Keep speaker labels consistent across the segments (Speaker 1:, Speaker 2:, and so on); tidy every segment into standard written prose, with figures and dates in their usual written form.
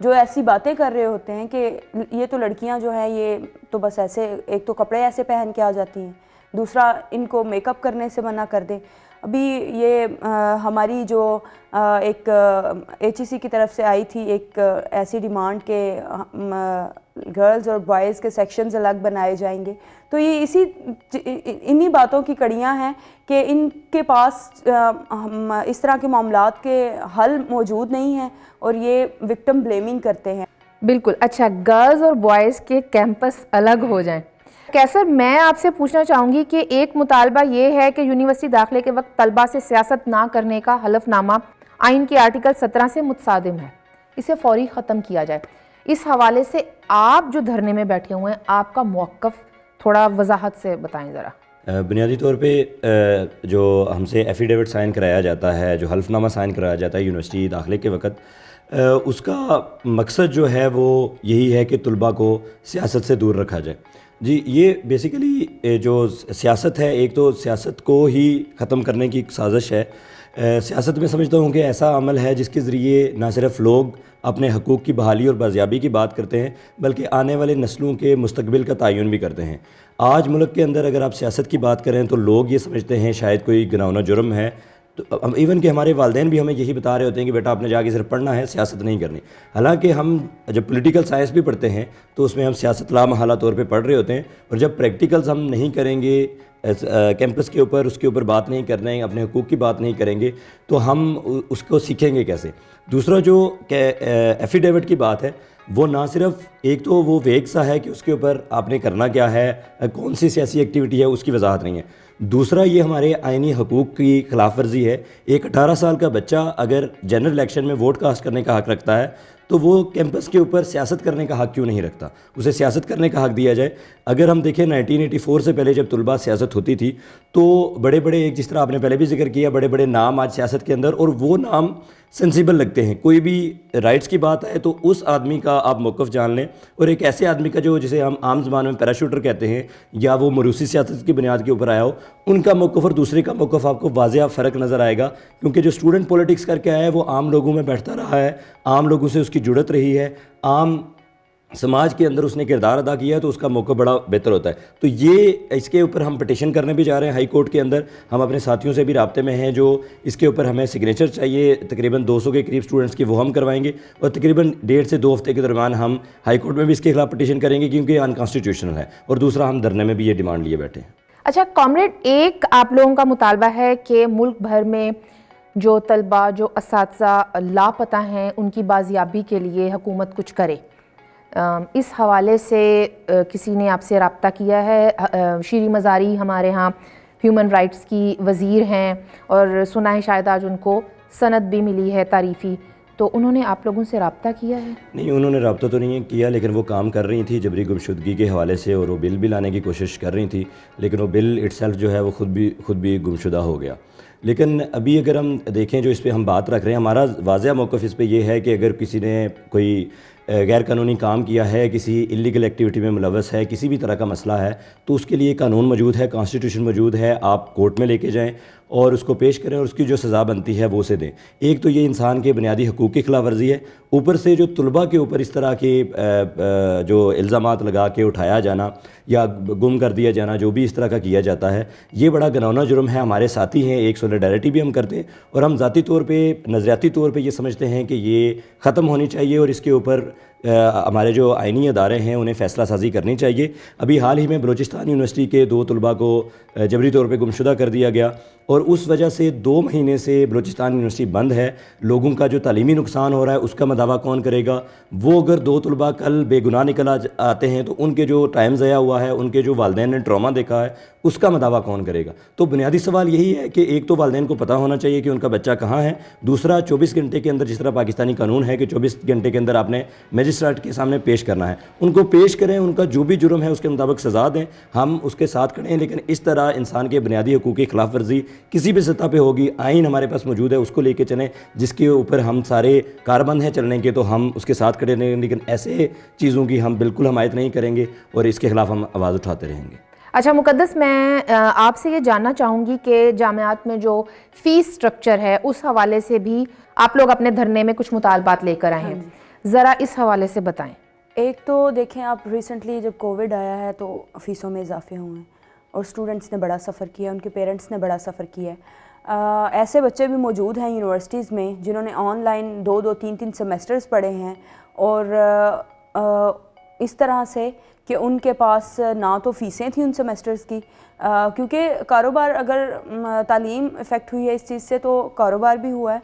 Speaker 1: جو ایسی باتیں کر رہے ہوتے ہیں کہ یہ تو لڑکیاں جو ہیں یہ تو بس ایسے ایک تو کپڑے ایسے پہن کے آ جاتی ہیں, دوسرا ان کو میک اپ کرنے سے منع کر دیں. ابھی یہ ہماری جو ایک ایچ ای سی کی طرف سے آئی تھی ایک ایسی ڈیمانڈ کہ گرلز اور بوائز کے سیکشنز الگ بنائے جائیں گے, تو یہ انہی باتوں کی کڑیاں ہیں کہ ان کے پاس اس طرح کے معاملات کے حل موجود نہیں ہیں اور یہ وکٹم بلیمنگ کرتے ہیں.
Speaker 2: بالکل. اچھا, گرلز اور بوائز کے کیمپس الگ ہو جائیں. کیسر, میں آپ سے پوچھنا چاہوں گی کہ ایک مطالبہ یہ ہے کہ یونیورسٹی داخلے کے وقت طلبہ سے سیاست نہ کرنے کا حلف نامہ آئین کے آرٹیکل 17 سے متصادم ہے, اسے فوری ختم کیا جائے. اس حوالے سے آپ جو دھرنے میں بیٹھے ہوئے ہیں, آپ کا موقف تھوڑا وضاحت سے بتائیں ذرا.
Speaker 3: بنیادی طور پہ جو ہم سے ایفیڈیوٹ سائن کرایا جاتا ہے, جو حلف نامہ سائن کرایا جاتا ہے یونیورسٹی داخلے کے وقت, اس کا مقصد جو ہے وہ یہی ہے کہ طلباء کو سیاست سے دور رکھا جائے. جی, یہ بیسیکلی جو سیاست ہے, ایک تو سیاست کو ہی ختم کرنے کی ایک سازش ہے. سیاست میں سمجھتا ہوں کہ ایسا عمل ہے جس کے ذریعے نہ صرف لوگ اپنے حقوق کی بحالی اور بازیابی کی بات کرتے ہیں بلکہ آنے والے نسلوں کے مستقبل کا تعین بھی کرتے ہیں. آج ملک کے اندر اگر آپ سیاست کی بات کریں تو لوگ یہ سمجھتے ہیں شاید کوئی گناہانہ جرم ہے. تو ایون کہ ہمارے والدین بھی ہمیں یہی بتا رہے ہوتے ہیں کہ بیٹا آپ نے جا کے صرف پڑھنا ہے, سیاست نہیں کرنی. حالانکہ ہم جب پولیٹیکل سائنس بھی پڑھتے ہیں تو اس میں ہم سیاست لامحالہ طور پہ پڑھ رہے ہوتے ہیں, اور جب پریکٹیکلز ہم نہیں کریں گے کیمپس کے اوپر, اس کے اوپر بات نہیں کر رہے ہیں, اپنے حقوق کی بات نہیں کریں گے, تو ہم اس کو سیکھیں گے کیسے. دوسرا جو ایفیڈیوٹ کی بات ہے, وہ نہ صرف ایک تو وہ ویگ سا ہے کہ اس کے اوپر آپ نے کرنا کیا ہے, کون سی سیاسی ایکٹیویٹی ہے, اس کی وضاحت نہیں ہے. دوسرا یہ ہمارے آئینی حقوق کی خلاف ورزی ہے. ایک 18 سال کا بچہ اگر جنرل الیکشن میں ووٹ کاسٹ کرنے کا حق رکھتا ہے تو وہ کیمپس کے اوپر سیاست کرنے کا حق کیوں نہیں رکھتا, اسے سیاست کرنے کا حق دیا جائے. اگر ہم دیکھیں 1984 سے پہلے جب طلباء سیاست ہوتی تھی تو بڑے بڑے, ایک جس طرح آپ نے پہلے بھی ذکر کیا, بڑے بڑے نام آج سیاست کے اندر, اور وہ نام سینسیبل لگتے ہیں. کوئی بھی رائٹس کی بات آئے تو اس آدمی کا آپ موقف جان لیں, اور ایک ایسے آدمی کا جو جسے ہم عام زبان میں پیراشوٹر کہتے ہیں یا وہ موروثی سیاست کی بنیاد کے اوپر آیا ہو, ان کا موقف اور دوسرے کا موقف آپ کو واضح فرق نظر آئے گا. کیونکہ جو اسٹوڈنٹ پولیٹکس کر کے آیا ہے وہ عام لوگوں میں بیٹھتا رہا ہے, عام لوگوں سے اس کی جڑت رہی ہے, عام سماج کے اندر اس نے کردار ادا کیا ہے, تو اس کا موقع بڑا بہتر ہوتا ہے. تو یہ اس کے اوپر ہم پٹیشن کرنے بھی جا رہے ہیں ہائی کورٹ کے اندر. ہم اپنے ساتھیوں سے بھی رابطے میں ہیں جو اس کے اوپر ہمیں سگنیچر چاہیے, تقریباً 200 کے قریب اسٹوڈنٹس کی, وہ ہم کروائیں گے, اور تقریباً 1.5 سے 2 ہفتے کے درمیان ہم ہائی کورٹ میں بھی اس کے خلاف پٹیشن کریں گے کیونکہ انکانسٹیٹیوشنل ہے, اور دوسرا ہم دھرنے میں بھی یہ ڈیمانڈ لیے بیٹھے ہیں.
Speaker 2: اچھا کامریڈ, ایک آپ لوگوں کا مطالبہ ہے کہ ملک بھر میں جو طلباء, جو اساتذہ لاپتہ ہیں, ان کی بازیابی کے لیے حکومت کچھ کرے. اس حوالے سے کسی نے آپ سے رابطہ کیا ہے؟ شیریں مزاری ہمارے ہاں ہیومن رائٹس کی وزیر ہیں, اور سنا ہے شاید آج ان کو سند بھی ملی ہے تعریفی, تو انہوں نے آپ لوگوں سے رابطہ کیا ہے؟
Speaker 3: نہیں, انہوں نے رابطہ تو نہیں کیا, لیکن وہ کام کر رہی تھیں جبری گمشدگی کے حوالے سے, اور وہ بل بھی لانے کی کوشش کر رہی تھی, لیکن وہ بل اٹ سیلف جو ہے وہ خود بھی گمشدہ ہو گیا. لیکن ابھی اگر ہم دیکھیں جو اس پہ ہم بات رکھ رہے ہیں, ہمارا واضح موقف اس پہ یہ ہے کہ اگر کسی نے کوئی غیر قانونی کام کیا ہے, کسی انلیگل ایکٹیویٹی میں ملوث ہے, کسی بھی طرح کا مسئلہ ہے, تو اس کے لیے قانون موجود ہے, کانسٹیٹیوشن موجود ہے. آپ کورٹ میں لے کے جائیں اور اس کو پیش کریں, اور اس کی جو سزا بنتی ہے وہ اسے دیں. ایک تو یہ انسان کے بنیادی حقوق کی خلاف ورزی ہے, اوپر سے جو طلباء کے اوپر اس طرح کے جو الزامات لگا کے اٹھایا جانا یا گم کر دیا جانا, جو بھی اس طرح کا کیا جاتا ہے, یہ بڑا گناہانہ جرم ہے. ہمارے ساتھی ہیں, ایک سولیڈیرٹی بھی ہم کرتے ہیں, اور ہم ذاتی طور پہ, نظریاتی طور پہ یہ سمجھتے ہیں کہ یہ ختم ہونی چاہیے, اور اس کے اوپر ہمارے جو آئینی ادارے ہیں انہیں فیصلہ سازی کرنی چاہیے. ابھی حال ہی میں بلوچستان یونیورسٹی کے 2 طلباء کو جبری طور پہ گمشدہ کر دیا گیا, اور اس وجہ سے 2 مہینے سے بلوچستان یونیورسٹی بند ہے. لوگوں کا جو تعلیمی نقصان ہو رہا ہے اس کا مداوع کون کرے گا؟ وہ اگر 2 طلباء کل بے گناہ نکل آتے ہیں تو ان کے جو ٹائم ضائع ہوا ہے, ان کے جو والدین نے ٹراما دیکھا ہے, اس کا مداوع کون کرے گا؟ تو بنیادی سوال یہی ہے کہ ایک تو والدین کو پتہ ہونا چاہیے کہ ان کا بچہ کہاں ہے. دوسرا 24 گھنٹے کے اندر, جس طرح پاکستانی قانون ہے کہ 24 گھنٹے کے اندر آپ نے مجسٹریٹ کے سامنے پیش کرنا ہے, ان کو پیش کریں, ان کا جو بھی جرم ہے اس کے مطابق سزا دیں, ہم اس کے ساتھ کھڑے ہیں. لیکن اس طرح انسان کے بنیادی حقوق کی خلاف ورزی کسی بھی سطح پہ ہوگی, آئین ہمارے پاس موجود ہے, اس کو لے کے چلیں, جس کے اوپر ہم سارے کاربند ہیں چلنے کے, تو ہم اس کے ساتھ کھڑے رہیں. لیکن ایسے چیزوں کی ہم بالکل حمایت نہیں کریں گے, اور اس کے خلاف ہم آواز اٹھاتے رہیں گے.
Speaker 2: اچھا مقدس, میں آپ سے یہ جاننا چاہوں گی کہ جامعات میں جو فیس سٹرکچر ہے اس حوالے سے بھی آپ لوگ اپنے دھرنے میں کچھ مطالبات لے کر آئے ہیں. ذرا اس حوالے سے بتائیں.
Speaker 1: ایک تو دیکھیں آپ ریسنٹلی جب کووڈ آیا ہے تو فیسوں میں اضافے ہوئے ہیں اور اسٹوڈنٹس نے بڑا سفر کیا ہے, ان کے پیرنٹس نے بڑا سفر کیا ہے. ایسے بچے بھی موجود ہیں یونیورسٹیز میں جنہوں نے آن لائن 2-2 3-3 سیمسٹرز پڑھے ہیں, اور اس طرح سے کہ ان کے پاس نہ تو فیسیں تھیں ان سیمسٹرز کی, کیونکہ کاروبار, اگر تعلیم افیکٹ ہوئی ہے اس چیز سے تو کاروبار بھی ہوا ہے.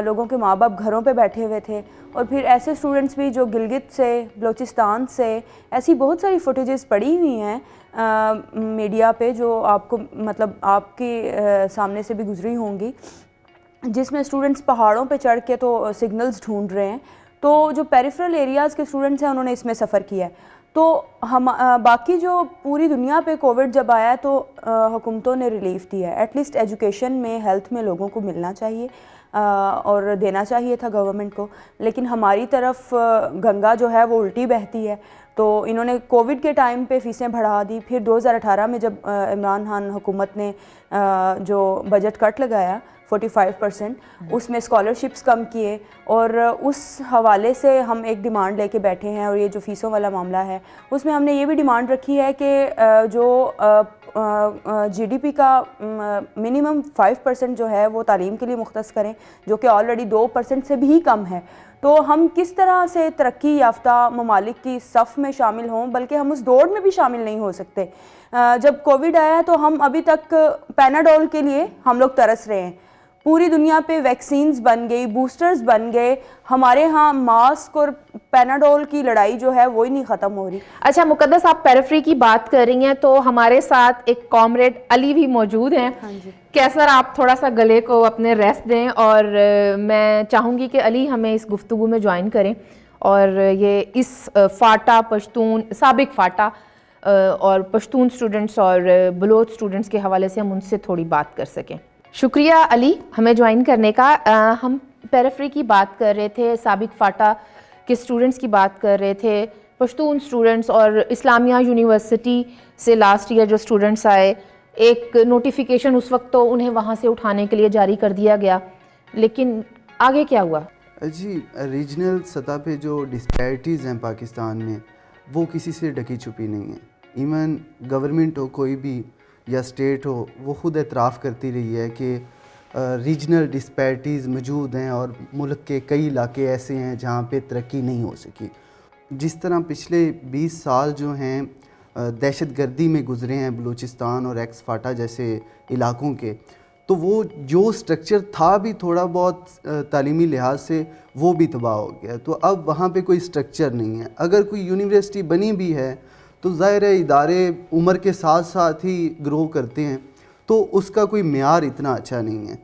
Speaker 1: لوگوں کے ماں باپ گھروں پہ بیٹھے ہوئے تھے, اور پھر ایسے اسٹوڈنٹس بھی جو گلگت سے, بلوچستان سے, ایسی بہت ساری فوٹیجز پڑی ہوئی ہیں میڈیا پہ جو آپ کو مطلب آپ کے سامنے سے بھی گزری ہوں گی, جس میں اسٹوڈنٹس پہاڑوں پہ چڑھ کے تو سگنلز ڈھونڈ رہے ہیں. تو جو پیریفرل ایریاز کے اسٹوڈنٹس ہیں انہوں نے اس میں سفر کیا ہے. تو باقی جو پوری دنیا پہ کووڈ جب آیا ہے تو حکومتوں نے ریلیف دیا ہے, ایٹ لیسٹ ایجوکیشن میں, ہیلتھ میں لوگوں کو ملنا چاہیے اور دینا چاہیے تھا گورنمنٹ کو, لیکن ہماری طرف گنگا جو ہے وہ الٹی بہتی ہے. تو انہوں نے کووڈ کے ٹائم پہ فیسیں بڑھا دی, پھر 2018 میں جب عمران خان حکومت نے جو بجٹ کٹ لگایا 45%, اس میں اسکالرشپس کم کیے, اور اس حوالے سے ہم ایک ڈیمانڈ لے کے بیٹھے ہیں. اور یہ جو فیسوں والا معاملہ ہے اس میں ہم نے یہ بھی ڈیمانڈ رکھی ہے کہ جو جی ڈی پی کا منیمم 5% جو ہے وہ تعلیم کے لیے مختص کریں, جو کہ آلریڈی 2% سے بھی کم ہے. تو ہم کس طرح سے ترقی یافتہ ممالک کی صف میں شامل ہوں, بلکہ ہم اس دوڑ میں بھی شامل نہیں ہو سکتے. جب کووڈ آیا تو ہم ابھی تک پیناڈول کے لیے ہم لوگ ترس رہے ہیں. پوری دنیا پہ ویکسینز بن گئی, بوسٹرز بن گئے, ہمارے ہاں ماسک اور پیناڈول کی لڑائی جو ہے وہی نہیں ختم ہو رہی.
Speaker 2: اچھا مقدس, آپ پیریفری کی بات کر رہی ہیں تو ہمارے ساتھ ایک کامریڈ علی بھی موجود ہیں. کیسر, آپ تھوڑا سا گلے کو اپنے ریسٹ دیں, اور میں چاہوں گی کہ علی ہمیں اس گفتگو میں جوائن کریں, اور یہ اس فاٹا پشتون, سابق فاٹا اور پشتون سٹوڈنٹس اور بلوچ سٹوڈنٹس کے حوالے سے ہم ان سے تھوڑی بات کر سکیں. شکریہ علی ہمیں جوائن کرنے کا. ہم پیریفری کی بات کر رہے تھے, سابق فاٹا کے اسٹوڈنٹس کی بات کر رہے تھے, پشتون اسٹوڈنٹس, اور اسلامیہ یونیورسٹی سے لاسٹ ایئر جو اسٹوڈنٹس آئے, ایک نوٹیفیکیشن اس وقت تو انہیں وہاں سے اٹھانے کے لیے جاری کر دیا گیا, لیکن آگے کیا ہوا؟
Speaker 4: جی, ریجنل سطح پہ جو ڈسپیرٹیز ہیں پاکستان میں وہ کسی سے ڈھکی چھپی نہیں ہیں. ایون گورنمنٹ ہو کوئی بھی یا اسٹیٹ ہو, وہ خود اعتراف کرتی رہی ہے کہ ریجنل ڈسپیرٹیز موجود ہیں اور ملک کے کئی علاقے ایسے ہیں جہاں پہ ترقی نہیں ہو سکی. جس طرح پچھلے 20 سال جو ہیں دہشت گردی میں گزرے ہیں بلوچستان اور ایکس فاٹا جیسے علاقوں کے, تو وہ جو سٹرکچر تھا بھی تھوڑا بہت تعلیمی لحاظ سے وہ بھی تباہ ہو گیا. تو اب وہاں پہ کوئی سٹرکچر نہیں ہے. اگر کوئی یونیورسٹی بنی بھی ہے تو ظاہر ہے ادارے عمر کے ساتھ ساتھ ہی گرو کرتے ہیں, تو اس کا کوئی معیار اتنا اچھا نہیں ہے.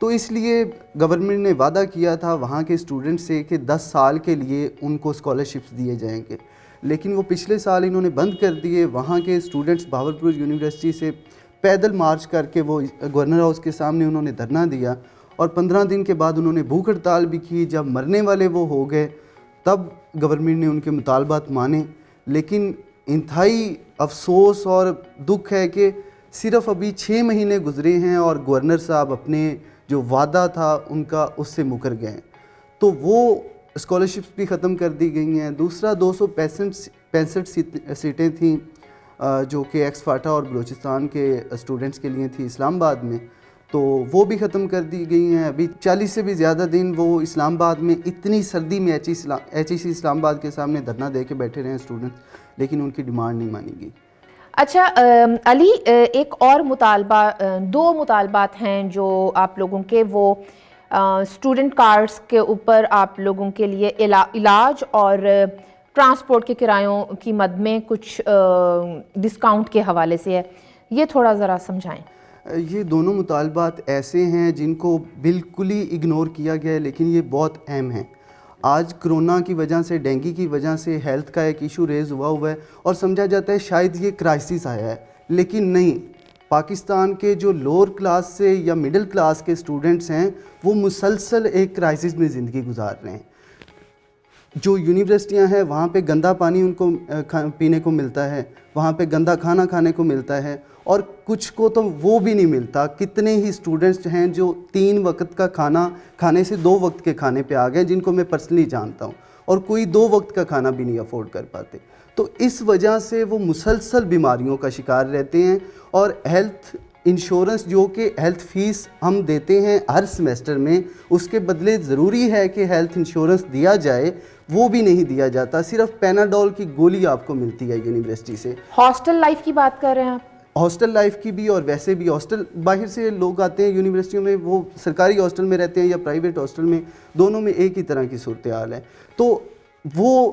Speaker 4: تو اس لیے گورنمنٹ نے وعدہ کیا تھا وہاں کے اسٹوڈنٹ سے کہ 10 سال کے لیے ان کو اسکالرشپس دیے جائیں گے, لیکن وہ پچھلے سال انہوں نے بند کر دیے. وہاں کے اسٹوڈنٹس بہاولپور یونیورسٹی سے پیدل مارچ کر کے وہ گورنر ہاؤس کے سامنے انہوں نے دھرنا دیا, اور 15 دن کے بعد انہوں نے بھوک ہڑتال بھی کی. جب مرنے والے وہ ہو گئے تب گورنمنٹ نے ان کے مطالبات مانے. لیکن انتہائی افسوس اور دکھ ہے کہ صرف ابھی 6 مہینے گزرے ہیں اور گورنر صاحب اپنے جو وعدہ تھا ان کا اس سے مکر گئے ہیں. تو وہ اسکالرشپس بھی ختم کر دی گئی ہیں. دوسرا 265 سیٹیں تھیں جو کہ ایکس فاٹا اور بلوچستان کے اسٹوڈنٹس کے لیے تھی اسلام آباد میں, تو وہ بھی ختم کر دی گئی ہیں. ابھی 40 سے بھی زیادہ دن وہ اسلام آباد میں اتنی سردی میں ایچ ای سی اسلام آباد کے سامنے دھرنا دے کے بیٹھے رہے ہیں اسٹوڈنٹس, لیکن ان کی ڈیمانڈ نہیں مانی گئی.
Speaker 2: اچھا علی, ایک اور مطالبہ, 2 مطالبات ہیں جو آپ لوگوں کے, وہ اسٹوڈنٹ کارڈز کے اوپر آپ لوگوں کے لیے علاج اور ٹرانسپورٹ کے کرایوں کی مد میں کچھ ڈسکاؤنٹ کے حوالے سے ہے. یہ تھوڑا ذرا سمجھائیں.
Speaker 4: یہ دونوں مطالبات ایسے ہیں جن کو بالکل ہی اگنور کیا گیا ہے, لیکن یہ بہت اہم ہیں. آج کرونا کی وجہ سے, ڈینگی کی وجہ سے ہیلتھ کا ایک ایشو ریز ہوا ہے اور سمجھا جاتا ہے شاید یہ کرائسس آیا ہے, لیکن نہیں. پاکستان کے جو لوور کلاس سے یا مڈل کلاس کے اسٹوڈنٹس ہیں وہ مسلسل ایک کرائسس میں زندگی گزار رہے ہیں. جو یونیورسٹیاں ہیں وہاں پہ گندا پانی ان کو پینے کو ملتا ہے, وہاں پہ گندا کھانا کھانے کو ملتا ہے, اور کچھ کو تو وہ بھی نہیں ملتا. کتنے ہی اسٹوڈنٹس ہیں جو 3 وقت کا کھانا کھانے سے 2 وقت کے کھانے پہ آ گئے, جن کو میں پرسنلی جانتا ہوں. اور کوئی 2 وقت کا کھانا بھی نہیں افورڈ کر پاتے. تو اس وجہ سے وہ مسلسل بیماریوں کا شکار رہتے ہیں, اور ہیلتھ انشورنس جو کہ ہیلتھ فیس ہم دیتے ہیں ہر سمیسٹر میں, اس کے بدلے ضروری ہے کہ ہیلتھ انشورنس دیا جائے, وہ بھی نہیں دیا جاتا. صرف پیناڈول کی گولی آپ کو ملتی ہے یونیورسٹی سے.
Speaker 2: ہاسٹل لائف کی بات کر رہے ہیں آپ؟
Speaker 4: ہاسٹل لائف کی بھی, اور ویسے بھی ہاسٹل, باہر سے لوگ آتے ہیں یونیورسٹیوں میں, وہ سرکاری ہاسٹل میں رہتے ہیں یا پرائیویٹ ہاسٹل میں, دونوں میں ایک ہی طرح کی صورتحال ہے. تو وہ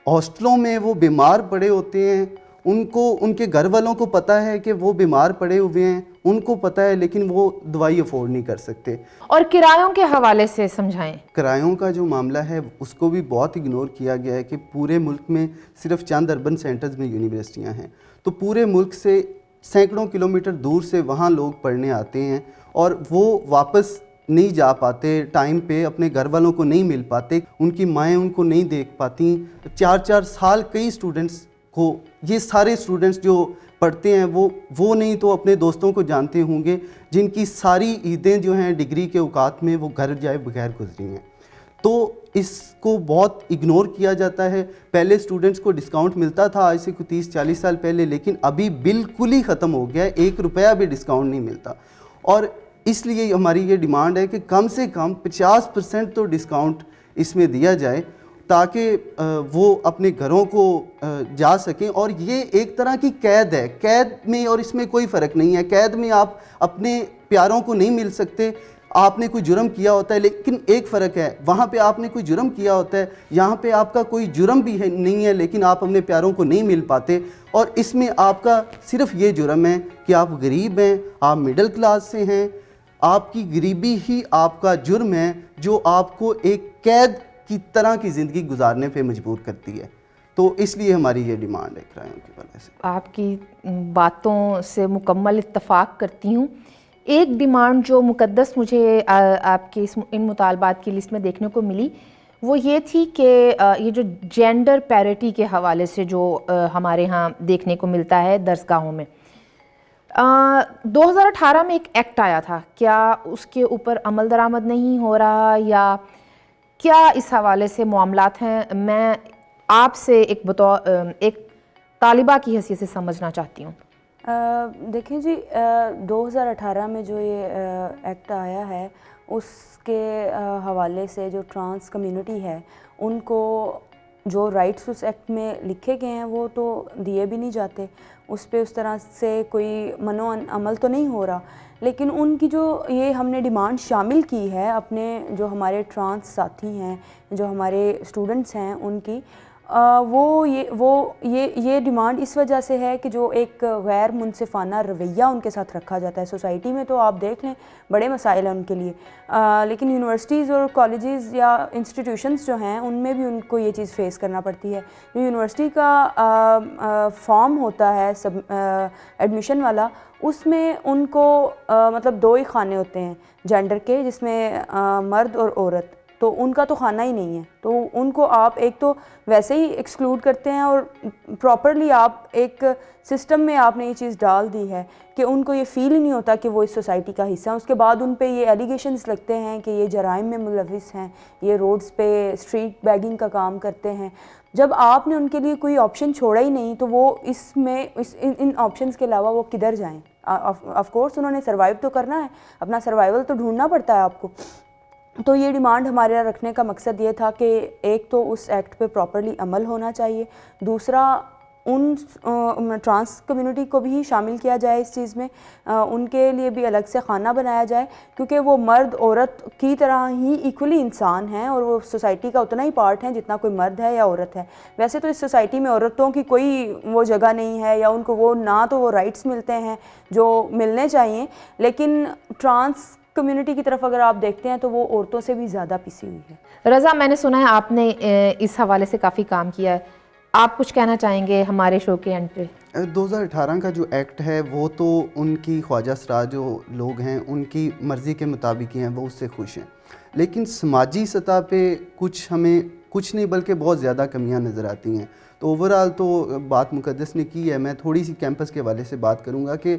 Speaker 4: ہاسٹلوں میں وہ بیمار پڑے ہوتے ہیں, ان کے گھر والوں کو پتہ ہے کہ وہ بیمار پڑے ہوئے ہیں, ان کو پتہ ہے, لیکن وہ دوائی افورڈ نہیں کر سکتے.
Speaker 2: اور کرایوں کے حوالے سے سمجھائیں.
Speaker 4: کرایوں کا جو معاملہ ہے اس کو بھی بہت اگنور کیا گیا ہے کہ پورے ملک میں صرف چند اربن سینٹرز میں یونیورسٹیاں ہیں, تو پورے ملک سے سینکڑوں کلومیٹر دور سے وہاں لوگ پڑھنے آتے ہیں, اور وہ واپس نہیں جا پاتے ٹائم پہ, اپنے گھر والوں کو نہیں مل پاتے, ان کی مائیں ان کو نہیں دیکھ پاتی. 4 سال کئی اسٹوڈنٹس کو, یہ سارے اسٹوڈنٹس جو پڑھتے ہیں وہ نہیں تو اپنے دوستوں کو جانتے ہوں گے جن کی ساری عیدیں جو ہیں ڈگری کے اوقات میں وہ گھر جائے بغیر گزری ہیں. تو اس کو بہت اگنور کیا جاتا ہے. پہلے اسٹوڈنٹس کو ڈسکاؤنٹ ملتا تھا آج سے کوئی 30-40 سال پہلے, لیکن ابھی بالکل ہی ختم ہو گیا ہے, 1 روپیہ بھی ڈسکاؤنٹ نہیں ملتا. اور اس لیے ہماری یہ ڈیمانڈ ہے کہ کم سے کم 50% تو ڈسکاؤنٹ اس میں دیا جائے, تاکہ وہ اپنے گھروں کو جا سکیں. اور یہ ایک طرح کی قید ہے, قید میں اور اس میں کوئی فرق نہیں ہے. قید میں آپ اپنے پیاروں کو نہیں مل سکتے, آپ نے کوئی جرم کیا ہوتا ہے, لیکن ایک فرق ہے, وہاں پہ آپ نے کوئی جرم کیا ہوتا ہے, یہاں پہ آپ کا کوئی جرم بھی نہیں ہے لیکن آپ اپنے پیاروں کو نہیں مل پاتے. اور اس میں آپ کا صرف یہ جرم ہے کہ آپ غریب ہیں, آپ مڈل کلاس سے ہیں, آپ کی غریبی ہی آپ کا جرم ہے جو آپ کو ایک قید کی طرح کی زندگی گزارنے پہ مجبور کرتی ہے. تو اس لیے ہماری یہ ڈیمانڈ ہے کرایوں کی وجہ سے.
Speaker 2: آپ کی باتوں سے مکمل اتفاق کرتی ہوں. ایک ڈیمانڈ جو مقدس مجھے آپ کے ان مطالبات کی لسٹ میں دیکھنے کو ملی وہ یہ تھی کہ یہ جو جینڈر پیرٹی کے حوالے سے جو ہمارے ہاں دیکھنے کو ملتا ہے درسگاہوں میں, 2018 میں ایک ایکٹ آیا تھا, کیا اس کے اوپر عمل درآمد نہیں ہو رہا یا کیا اس حوالے سے معاملات ہیں؟ میں آپ سے ایک طالبہ کی حیثیت سے سمجھنا چاہتی ہوں.
Speaker 1: دیکھیں جی, 2018 میں جو یہ ایکٹ آیا ہے اس کے حوالے سے جو ٹرانس کمیونٹی ہے ان کو جو رائٹس اس ایکٹ میں لکھے گئے ہیں وہ تو دیے بھی نہیں جاتے, اس پہ اس طرح سے کوئی منو عمل تو نہیں ہو رہا. لیکن ان کی جو یہ ہم نے ڈیمانڈ شامل کی ہے اپنے جو ہمارے ٹرانس ساتھی ہیں, جو ہمارے اسٹوڈنٹس ہیں, ان کی یہ ڈیمانڈ اس وجہ سے ہے کہ جو ایک غیر منصفانہ رویہ ان کے ساتھ رکھا جاتا ہے سوسائٹی میں. تو آپ دیکھ لیں بڑے مسائل ہیں ان کے لیے, لیکن یونیورسٹیز اور کالجز یا انسٹیٹیوشنز جو ہیں ان میں بھی ان کو یہ چیز فیس کرنا پڑتی ہے. جو یونیورسٹی کا فارم ہوتا ہے ایڈمیشن والا, اس میں ان کو مطلب 2 ہی خانے ہوتے ہیں جینڈر کے, جس میں مرد اور عورت, تو ان کا تو خانہ ہی نہیں ہے. تو ان کو آپ ایک تو ویسے ہی ایکسکلوڈ کرتے ہیں, اور پراپرلی آپ ایک سسٹم میں آپ نے یہ چیز ڈال دی ہے کہ ان کو یہ فیل ہی نہیں ہوتا کہ وہ اس سوسائٹی کا حصہ ہیں. اس کے بعد ان پہ یہ ایلیگیشنز لگتے ہیں کہ یہ جرائم میں ملوث ہیں, یہ روڈز پہ اسٹریٹ بیگنگ کا کام کرتے ہیں. جب آپ نے ان کے لیے کوئی آپشن چھوڑا ہی نہیں تو وہ ان آپشنز کے علاوہ وہ کدھر جائیں؟ آف کورس انہوں نے سروائیو تو کرنا ہے, اپنا سروائیول تو ڈھونڈنا پڑتا ہے آپ کو. تو یہ ڈیمانڈ ہمارے رکھنے کا مقصد یہ تھا کہ ایک تو اس ایکٹ پہ پراپرلی عمل ہونا چاہیے, دوسرا ان ٹرانس کمیونٹی کو بھی شامل کیا جائے اس چیز میں, ان کے لیے بھی الگ سے خانہ بنایا جائے, کیونکہ وہ مرد عورت کی طرح ہی ایکولی انسان ہیں اور وہ سوسائٹی کا اتنا ہی پارٹ ہیں جتنا کوئی مرد ہے یا عورت ہے. ویسے تو اس سوسائٹی میں عورتوں کی کوئی وہ جگہ نہیں ہے, یا ان کو وہ نہ تو وہ رائٹس ملتے ہیں جو ملنے چاہیے, لیکن ٹرانس کمیونٹی کی طرف اگر آپ دیکھتے ہیں تو وہ عورتوں سے بھی زیادہ پسی ہوئی ہے.
Speaker 2: رضا, میں نے سنا ہے آپ نے اس حوالے سے کافی کام کیا ہے, آپ کچھ کہنا چاہیں گے ہمارے شو کے اینڈ پہ؟
Speaker 4: 2018 کا جو ایکٹ ہے وہ تو ان کی خواجہ سراج جو لوگ ہیں ان کی مرضی کے مطابق ہی ہیں, وہ اس سے خوش ہیں. لیکن سماجی سطح پہ ہمیں کچھ نہیں بلکہ بہت زیادہ کمیاں نظر آتی ہیں. تو اوورآل تو بات مقدس نے کی ہے, میں تھوڑی سی کیمپس کے حوالے سے بات کروں گا کہ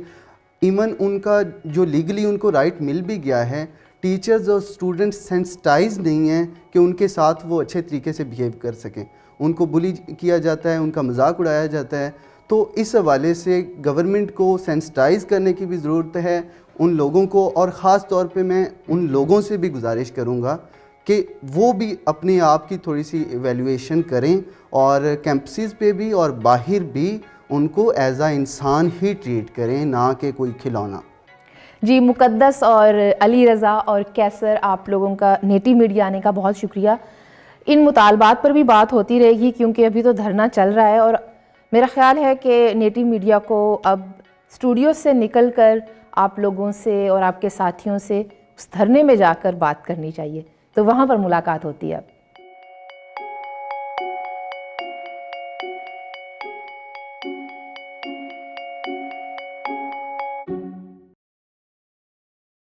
Speaker 4: ایون ان کا جو لیگلی ان کو رائٹ مل بھی گیا ہے, ٹیچرز اور اسٹوڈنٹس سینسٹائز نہیں ہیں کہ ان کے ساتھ وہ اچھے طریقے سے بیہیو کر سکیں. ان کو بلی کیا جاتا ہے, ان کا مذاق اڑایا جاتا ہے. تو اس حوالے سے گورنمنٹ کو سینسٹائز کرنے کی بھی ضرورت ہے ان لوگوں کو, اور خاص طور پہ میں ان لوگوں سے بھی گزارش کروں گا کہ وہ بھی اپنے آپ کی تھوڑی سی ایویلیویشن کریں, اور کیمپسز پہ بھی اور باہر بھی ان کو ایز اے انسان ہی ٹریٹ کریں, نہ کہ کوئی کھلونا.
Speaker 2: جی مقدس اور علی رضا اور کیسر, آپ لوگوں کا نیٹو میڈیا آنے کا بہت شکریہ. ان مطالبات پر بھی بات ہوتی رہے گی کیونکہ ابھی تو دھرنا چل رہا ہے, اور میرا خیال ہے کہ نیٹو میڈیا کو اب اسٹوڈیو سے نکل کر آپ لوگوں سے اور آپ کے ساتھیوں سے اس دھرنے میں جا کر بات کرنی چاہیے, تو وہاں پر ملاقات ہوتی ہے. اب